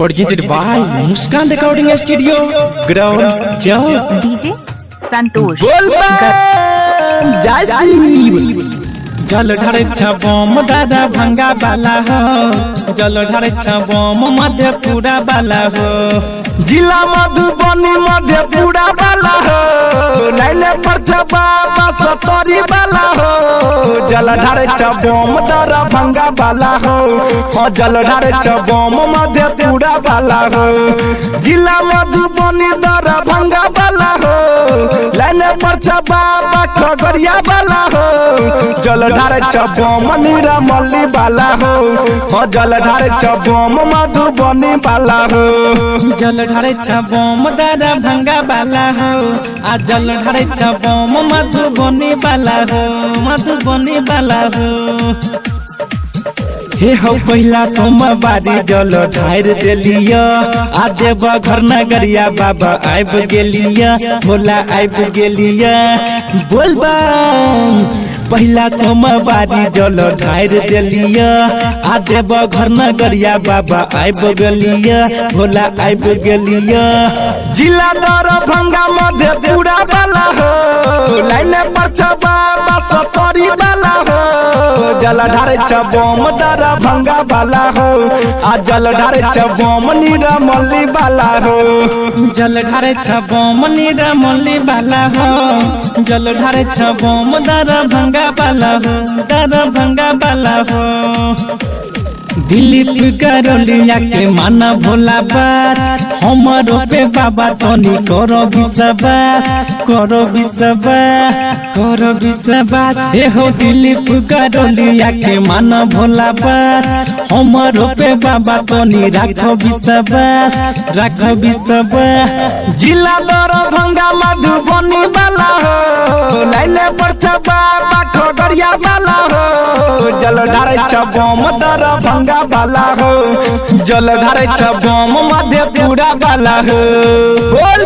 Presented by Muskan Recording Studio, Ground Job. DJ Santosh जल ढारे छबम दादा भंगा बाला हो, जल ढारे छबम मधेपुरा बाला हो, जिला मधुबनी मधेपुरा बाला हो, लाइने पर छबा सतरी बाला हो, जल ढारे छबम दरभंगा बाला हो, जल ढारे छबम मधेपुरा बाला हो, जिला मधुबनी दरभंगा बाला हो, लाइने पर छबा खगड़िया बाला हो, जल ढारे छबम निरामली बाला हो, जल ढारे छबम मधुबनी बाला हो, जल ढारे छबम दरभंगा बाला हो, आ जल ढारे छबम मधुबनी बाला हो, मधुबनी बाला हो। हे हो पहला सोमवारी जल ढार देलिया, आ देव घर नगरिया बाबा आब गेलिया, भोला आब गेलिया, बोलबा पहला सोमवारी जल ढार देलिया, आ देव घर नगरिया बाबा आब गेलिया, भोला आब गेलिया, जिला दरभंगा मधेपुरा बाला हो, लाइन पर छबा सतरी बाला हो, जल ढारे छबम दरभंगा बाला हो, आ जल ढारे छबम निरामली बाला हो, जल ढारे छबम निरामली बाला हो, जल ढारे छबम दरभंगा बाला हो, दरभंगा बाला हो। दिलीप करलिया के माना भोला बात, हमारो पे बाबा तनी करो विश्वास, करो विश्वास, करो विश्वास। हे हो दिलीप करलिया के माना भोला बात, हमारो पे बाबा तनी राखो विश्वास, राखो विश्वास। जिला दरभंगा मधुबनी बाला हो, लाइने पर छबा खगड़िया बाला हो, जल ढारे छबम दरभंगा बाला हो, जल ढारे छबम मधेपुरा बाला हो। बोल